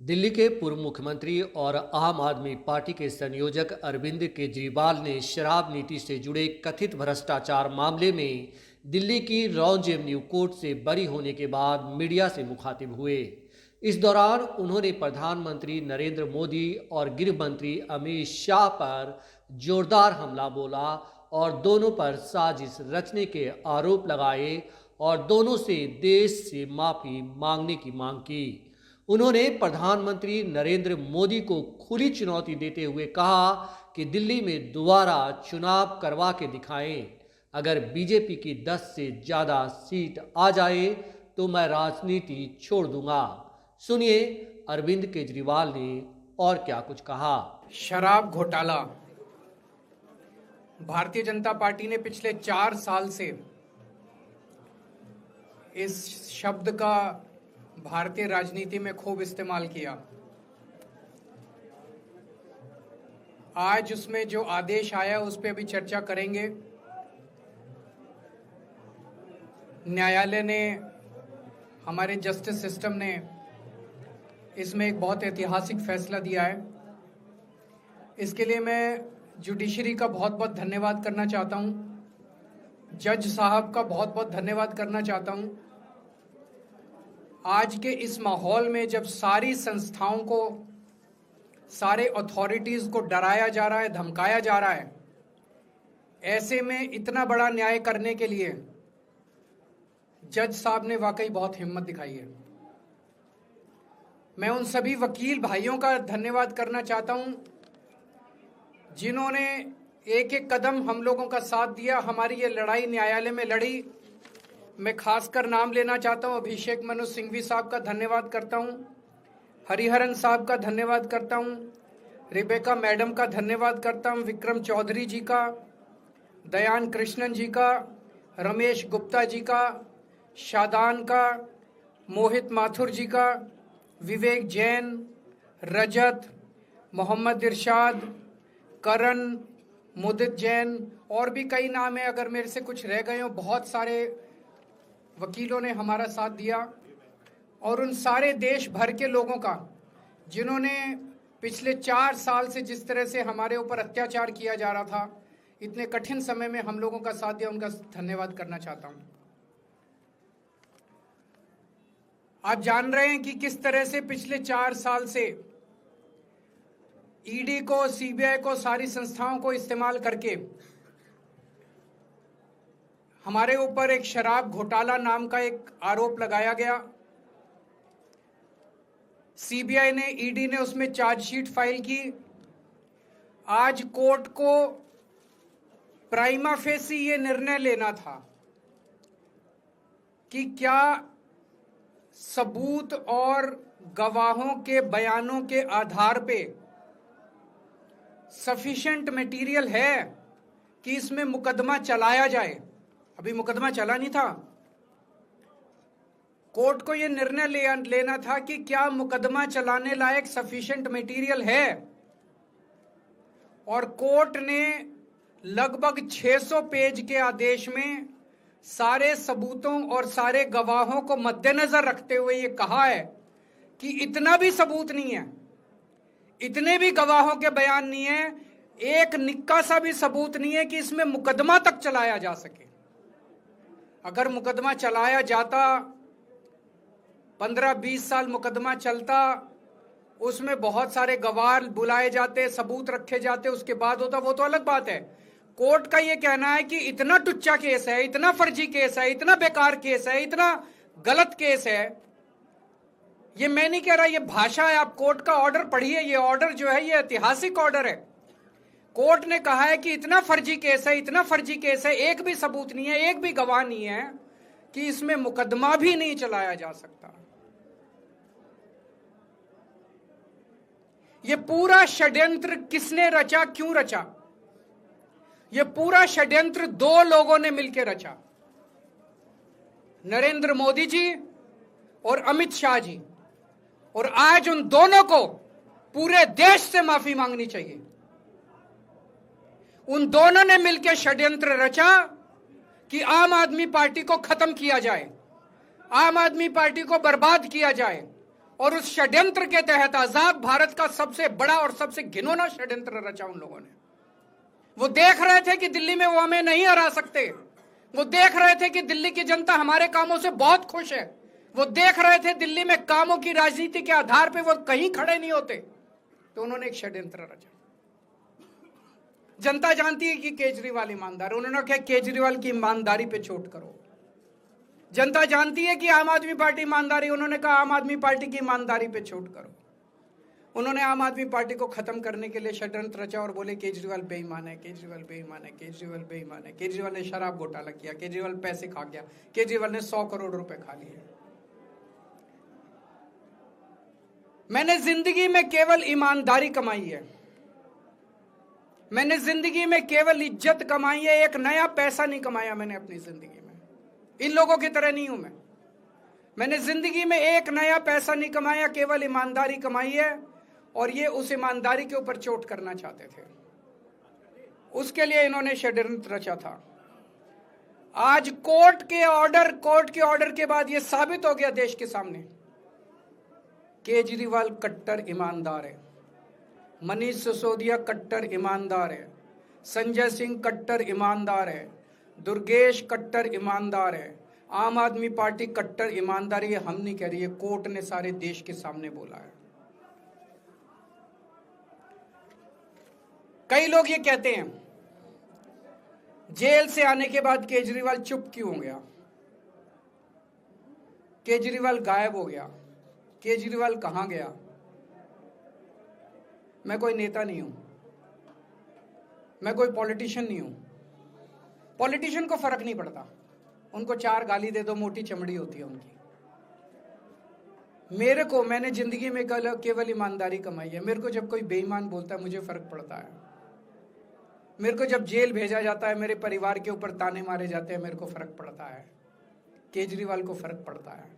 दिल्ली के पूर्व मुख्यमंत्री और आम आदमी पार्टी के संयोजक अरविंद केजरीवाल ने शराब नीति से जुड़े कथित भ्रष्टाचार मामले में दिल्ली की रॉन्ज एवेन्यू कोर्ट से बरी होने के बाद मीडिया से मुखातिब हुए। इस दौरान उन्होंने प्रधानमंत्री नरेंद्र मोदी और गृह मंत्री अमित शाह पर जोरदार हमला बोला और दोनों पर साजिश रचने के आरोप लगाए और दोनों से देश से माफी मांगने की मांग की। उन्होंने प्रधानमंत्री नरेंद्र मोदी को खुली चुनौती देते हुए कहा कि दिल्ली में दोबारा चुनाव करवा के दिखाएं। अगर बीजेपी की 10 से ज़्यादा सीट आ जाए तो मैं राजनीति छोड़ दूंगा। सुनिए अरविंद केजरीवाल ने और क्या कुछ कहा। शराब घोटाला भारतीय जनता पार्टी ने पिछले 4 साल से इस शब्द का भारतीय राजनीति में खूब इस्तेमाल किया। आज उसमें जो आदेश आया उस पर अभी चर्चा करेंगे। न्यायालय ने, हमारे जस्टिस सिस्टम ने इसमें एक बहुत ऐतिहासिक फैसला दिया है। इसके लिए मैं जुडिशरी का बहुत बहुत धन्यवाद करना चाहता हूं, जज साहब का बहुत बहुत धन्यवाद करना चाहता हूं। आज के इस माहौल में जब सारी संस्थाओं को, सारे अथॉरिटीज को डराया जा रहा है, धमकाया जा रहा है, ऐसे में इतना बड़ा न्याय करने के लिए जज साहब ने वाकई बहुत हिम्मत दिखाई है। मैं उन सभी वकील भाइयों का धन्यवाद करना चाहता हूं जिन्होंने एक एक कदम हम लोगों का साथ दिया, हमारी ये लड़ाई न्यायालय में लड़ी। मैं खासकर नाम लेना चाहता हूं, अभिषेक मनु सिंघवी साहब का धन्यवाद करता हूं, हरिहरन साहब का धन्यवाद करता हूं, रिबेका मैडम का धन्यवाद करता हूं, विक्रम चौधरी जी का, दयान कृष्णन जी का, रमेश गुप्ता जी का, शादान का, मोहित माथुर जी का, विवेक जैन, रजत, मोहम्मद इरशाद, करण, मुदित जैन और भी कई नाम है। अगर मेरे से कुछ रह गए हो, बहुत सारे वकीलों ने हमारा साथ दिया। और उन सारे देश भर के लोगों का जिन्होंने पिछले 4 साल से जिस तरह से हमारे ऊपर अत्याचार किया जा रहा था, इतने कठिन समय में हम लोगों का साथ दिया, उनका धन्यवाद करना चाहता हूं। आप जान रहे हैं कि किस तरह से पिछले 4 साल से ईडी को, सीबीआई को, सारी संस्थाओं को इस्तेमाल करके हमारे ऊपर एक शराब घोटाला नाम का एक आरोप लगाया गया। सीबीआई ने, ईडी ने उसमें चार्जशीट फाइल की। आज कोर्ट को प्राइमा फेसी ये निर्णय लेना था कि क्या सबूत और गवाहों के बयानों के आधार पे सफिशिएंट मटेरियल है कि इसमें मुकदमा चलाया जाए। अभी मुकदमा चला नहीं था। कोर्ट को यह निर्णय लेना था कि क्या मुकदमा चलाने लायक सफिशिएंट मटेरियल है, और कोर्ट ने लगभग 600 पेज के आदेश में सारे सबूतों और सारे गवाहों को मद्देनजर रखते हुए यह कहा है कि इतना भी सबूत नहीं है, इतने भी गवाहों के बयान नहीं है, एक निक्का सा भी सबूत नहीं है कि इसमें मुकदमा तक चलाया जा सके। अगर मुकदमा चलाया जाता, 15-20 साल मुकदमा चलता, उसमें बहुत सारे गवाह बुलाए जाते, सबूत रखे जाते, उसके बाद होता, वो तो अलग बात है। कोर्ट का ये कहना है कि इतना टुच्चा केस है, इतना फर्जी केस है, इतना बेकार केस है, इतना गलत केस है। ये मैं नहीं कह रहा, ये भाषा है। आप कोर्ट का ऑर्डर पढ़िए। ये ऑर्डर जो है ये ऐतिहासिक ऑर्डर है। कोर्ट ने कहा है कि इतना फर्जी केस है, इतना फर्जी केस है, एक भी सबूत नहीं है, एक भी गवाह नहीं है कि इसमें मुकदमा भी नहीं चलाया जा सकता। ये पूरा षड्यंत्र किसने रचा, क्यों रचा? ये पूरा षड्यंत्र 2 लोगों ने मिलकर रचा, नरेंद्र मोदी जी और अमित शाह जी। और आज उन दोनों को पूरे देश से माफी मांगनी चाहिए। उन दोनों ने मिलकर षड्यंत्र रचा कि आम आदमी पार्टी को खत्म किया जाए, आम आदमी पार्टी को बर्बाद किया जाए, और उस षड्यंत्र के तहत आजाद भारत का सबसे बड़ा और सबसे घिनौना षड्यंत्र रचा उन लोगों ने। वो देख रहे थे कि दिल्ली में वो हमें नहीं हरा सकते। वो देख रहे थे कि दिल्ली की जनता हमारे कामों से बहुत खुश है। वो देख रहे थे दिल्ली में कामों की राजनीति के आधार पे वो कहीं खड़े नहीं होते। तो उन्होंने एक षड्यंत्र रचा। जनता जानती है कि केजरीवाल ईमानदार, उन्होंने कहा केजरीवाल की ईमानदारी पे चोट करो। जनता जानती है कि आम आदमी पार्टी ईमानदारी, उन्होंने कहा आम आदमी पार्टी की ईमानदारी पे चोट करो। उन्होंने आम आदमी पार्टी को खत्म करने के लिए षड्यंत्र रचा और बोले केजरीवाल बेईमान है, केजरीवाल बेईमान है, केजरीवाल बेईमान है। केजरीवाल ने शराब घोटाला किया, केजरीवाल पैसे खा गया, केजरीवाल ने 100 करोड़ रुपए खा लिए। मैंने जिंदगी में केवल ईमानदारी कमाई है, मैंने जिंदगी में केवल इज्जत कमाई है, एक नया पैसा नहीं कमाया मैंने अपनी जिंदगी में। इन लोगों की तरह नहीं हूं मैंने जिंदगी में एक नया पैसा नहीं कमाया, केवल ईमानदारी कमाई है। और ये उस ईमानदारी के ऊपर चोट करना चाहते थे, उसके लिए इन्होंने षड्यंत्र रचा था। आज कोर्ट के ऑर्डर के बाद ये साबित हो गया देश के सामने, केजरीवाल कट्टर ईमानदार है, मनीष सिसोदिया कट्टर ईमानदार है, संजय सिंह कट्टर ईमानदार है, दुर्गेश कट्टर ईमानदार है, आम आदमी पार्टी कट्टर ईमानदारी है। हम नहीं कह रही है, कोर्ट ने सारे देश के सामने बोला है। कई लोग ये कहते हैं जेल से आने के बाद केजरीवाल चुप क्यों हो गया, केजरीवाल गायब हो गया, केजरीवाल कहां गया। मैं कोई नेता नहीं हूं, मैं कोई पॉलिटिशियन नहीं हूं। पॉलिटिशियन को फर्क नहीं पड़ता, उनको 4 गाली दे दो, मोटी चमड़ी होती है उनकी। मैंने जिंदगी में केवल ईमानदारी कमाई है। मेरे को जब कोई बेईमान बोलता है मुझे फर्क पड़ता है। मेरे को जब जेल भेजा जाता है, मेरे परिवार के ऊपर ताने मारे जाते हैं, मेरे को फर्क पड़ता है। केजरीवाल को फर्क पड़ता है।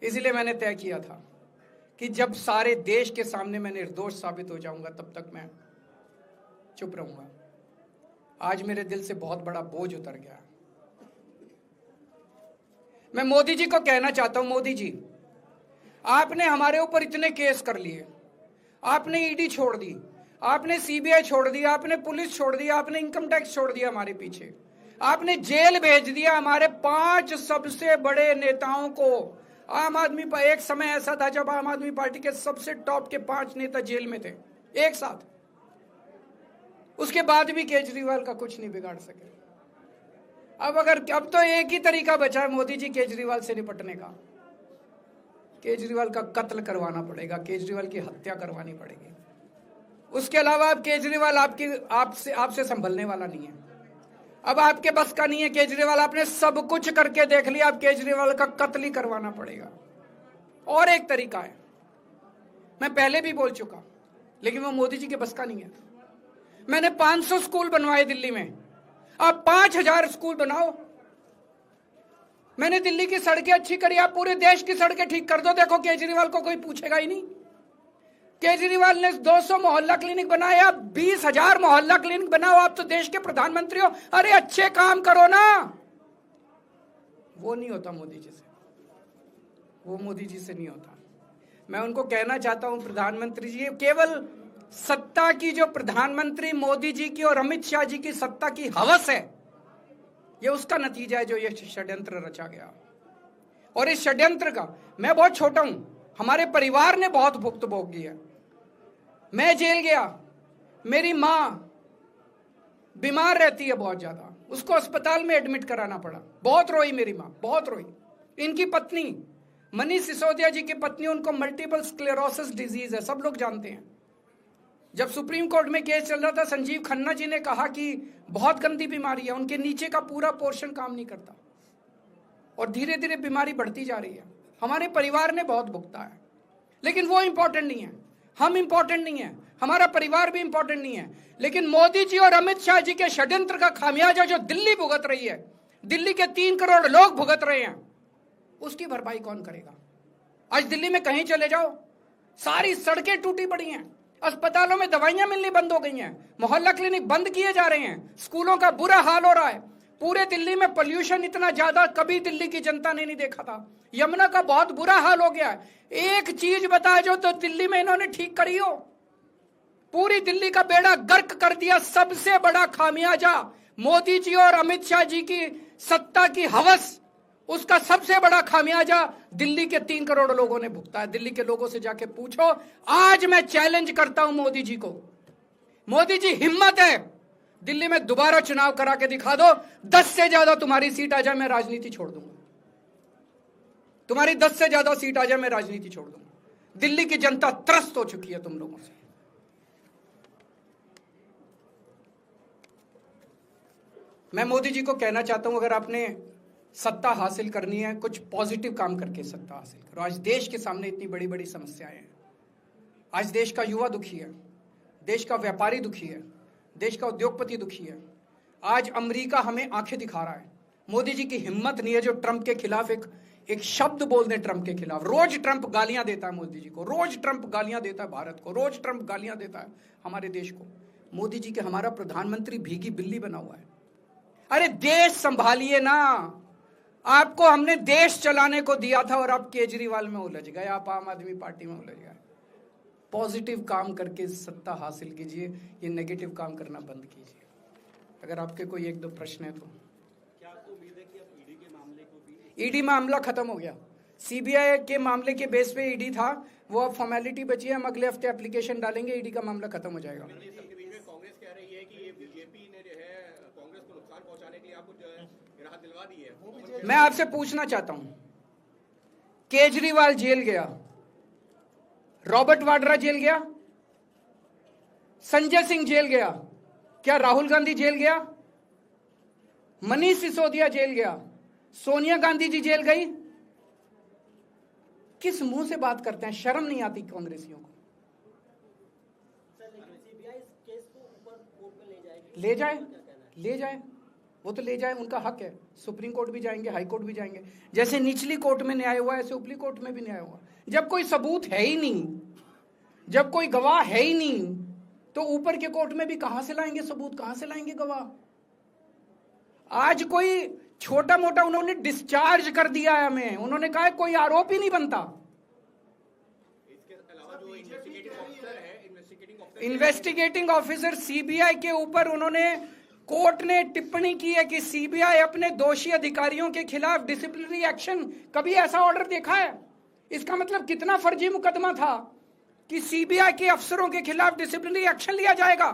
इसलिए मैंने तय किया था कि जब सारे देश के सामने मैं निर्दोष साबित हो जाऊंगा तब तक मैं चुप रहूंगा। आज मेरे दिल से बहुत बड़ा बोझ उतर गया। मैं मोदी जी को कहना चाहता हूं, मोदी जी आपने हमारे ऊपर इतने केस कर लिए, आपने ईडी छोड़ दी, आपने सीबीआई छोड़ दी, आपने पुलिस छोड़ दी, आपने इनकम टैक्स छोड़ दिया हमारे पीछे, आपने जेल भेज दिया हमारे 5 सबसे बड़े नेताओं को। आम आदमी पर एक समय ऐसा था जब आम आदमी पार्टी के सबसे टॉप के 5 नेता जेल में थे एक साथ। उसके बाद भी केजरीवाल का कुछ नहीं बिगाड़ सके। अब तो एक ही तरीका बचा है मोदी जी केजरीवाल से निपटने का, केजरीवाल का कत्ल करवाना पड़ेगा, केजरीवाल की हत्या करवानी पड़ेगी। उसके अलावा अब केजरीवाल आपसे संभलने वाला नहीं है। अब आपके बस का नहीं है केजरीवाल, आपने सब कुछ करके देख लिया, अब केजरीवाल का कत्ल ही करवाना पड़ेगा। और एक तरीका है, मैं पहले भी बोल चुका, लेकिन वो मोदी जी के बस का नहीं है। मैंने 500 स्कूल बनवाए दिल्ली में, आप 5000 स्कूल बनाओ। मैंने दिल्ली की सड़कें अच्छी करी, आप पूरे देश की सड़कें ठीक कर दो, देखो केजरीवाल को कोई पूछेगा ही नहीं। केजरीवाल ने 200 मोहल्ला क्लिनिक बनाए, आप 20,000 मोहल्ला क्लिनिक बनाओ। आप तो देश के प्रधानमंत्री हो, अरे अच्छे काम करो ना। वो नहीं होता मोदी जी से, वो मोदी जी से नहीं होता। मैं उनको कहना चाहता हूं, प्रधानमंत्री जी, केवल सत्ता की जो प्रधानमंत्री मोदी जी की और अमित शाह जी की सत्ता की हवस है, ये उसका नतीजा है जो ये षड्यंत्र रचा गया। और इस षड्यंत्र का मैं बहुत छोटा हूं, हमारे परिवार ने बहुत भुगत भोगी है। मैं जेल गया, मेरी मां बीमार रहती है बहुत ज्यादा, उसको अस्पताल में एडमिट कराना पड़ा, बहुत रोई मेरी मां, बहुत रोई। इनकी पत्नी मनीष सिसोदिया जी की पत्नी, उनको मल्टीपल स्क्लेरोसिस डिजीज है, सब लोग जानते हैं। जब सुप्रीम कोर्ट में केस चल रहा था, संजीव खन्ना जी ने कहा कि बहुत गंदी बीमारी है, उनके नीचे का पूरा पोर्शन काम नहीं करता और धीरे धीरे बीमारी बढ़ती जा रही है। हमारे परिवार ने बहुत भुगता है, लेकिन वो इंपॉर्टेंट नहीं है, हम इंपॉर्टेंट नहीं है, हमारा परिवार भी इंपॉर्टेंट नहीं है। लेकिन मोदी जी और अमित शाह जी के षड्यंत्र का खामियाजा जो दिल्ली भुगत रही है, दिल्ली के 3 करोड़ लोग भुगत रहे हैं, उसकी भरपाई कौन करेगा? आज दिल्ली में कहीं चले जाओ, सारी सड़कें टूटी पड़ी हैं, अस्पतालों में दवाइयां मिलनी बंद हो गई हैं, मोहल्ला क्लिनिक बंद किए जा रहे हैं, स्कूलों का बुरा हाल हो रहा है। पूरे दिल्ली में पोल्यूशन इतना ज्यादा कभी दिल्ली की जनता ने नहीं देखा था। यमुना का बहुत बुरा हाल हो गया है। एक चीज बता जो तो दिल्ली में इन्होंने ठीक करी हो। पूरी दिल्ली का बेड़ा गर्क कर दिया। सबसे बड़ा खामियाजा मोदी जी और अमित शाह जी की सत्ता की हवस, उसका सबसे बड़ा खामियाजा दिल्ली के 3 करोड़ लोगों ने भुगता है। दिल्ली के लोगों से जाके पूछो। आज मैं चैलेंज करता हूं मोदी जी को, मोदी जी हिम्मत है दिल्ली में दोबारा चुनाव करा के दिखा दो। 10 से ज्यादा तुम्हारी सीट आ जाए मैं राजनीति छोड़ दूंगा। तुम्हारी 10 से ज्यादा सीट आ जाए मैं राजनीति छोड़ दूंगा। दिल्ली की जनता त्रस्त हो चुकी है तुम लोगों से। मैं मोदी जी को कहना चाहता हूं, अगर आपने सत्ता हासिल करनी है, कुछ पॉजिटिव काम करके सत्ता हासिल करो। आज देश के सामने इतनी बड़ी बड़ी समस्याएं हैं। आज देश का युवा दुखी है, देश का व्यापारी दुखी है, देश का उद्योगपति दुखी है। आज अमेरिका हमें आंखें दिखा रहा है। मोदी जी की हिम्मत नहीं है जो ट्रंप के खिलाफ एक शब्द बोल दें। ट्रंप के खिलाफ रोज ट्रंप गालियां देता है मोदी जी को, रोज ट्रंप गालियां देता है भारत को, रोज ट्रंप गालियां देता है हमारे देश को। मोदी जी के हमारा प्रधानमंत्री भीगी बिल्ली बना हुआ है। अरे देश संभालिए ना। आपको हमने देश चलाने को दिया था और आप केजरीवाल में उलझ गए, आप आम आदमी पार्टी में उलझ गए। पॉजिटिव काम करके सत्ता हासिल कीजिए, ये नेगेटिव काम करना बंद कीजिए। अगर आपके कोई 1-2 प्रश्न है तो। क्या आपको उम्मीद है कि अब ईडी के मामले को भी? ईडी मामला खत्म हो गया। सीबीआई के मामले के बेस पे ईडी था, वो अब फॉर्मेलिटी बची है। हम अगले हफ्ते एप्लीकेशन डालेंगे, ईडी का मामला खत्म हो जाएगा। कांग्रेस कह रही है कि ये बीजेपी ने जो है कांग्रेस को नुकसान पहुंचाने के लिए आपको जो है राहत दिलवा दी है। मैं आपसे पूछना चाहता हूं, केजरीवाल जेल गया, रॉबर्ट वाड्रा जेल गया, संजय सिंह जेल गया, क्या राहुल गांधी जेल गया, मनीष सिसोदिया जेल गया, सोनिया गांधी जी जेल गई? किस मुंह से बात करते हैं? शर्म नहीं आती कांग्रेसियों को? ले जाए, वो तो ले जाए, उनका हक है। सुप्रीम कोर्ट भी जाएंगे, हाई कोर्ट भी जाएंगे। जैसे निचली कोर्ट में न्याय हुआ ऐसे ऊपरी कोर्ट में भी न्याय हुआ। जब कोई सबूत है ही नहीं, जब कोई गवाह है ही नहीं, तो ऊपर के कोर्ट में भी कहां से लाएंगे सबूत, कहां से लाएंगे गवाह? आज कोई छोटा मोटा उन्होंने डिस्चार्ज कर दिया है हमें, उन्होंने कहा कोई आरोप ही नहीं बनता। इसके अलावा जो इन्वेस्टिगेटिंग ऑफिसर सीबीआई के ऊपर उन्होंने, कोर्ट ने टिप्पणी की है कि सीबीआई अपने दोषी अधिकारियों के खिलाफ डिसिप्लिनरी एक्शन, कभी ऐसा ऑर्डर देखा है? इसका मतलब कितना फर्जी मुकदमा था कि सीबीआई के अफसरों के खिलाफ डिसिप्लिनरी एक्शन लिया जाएगा।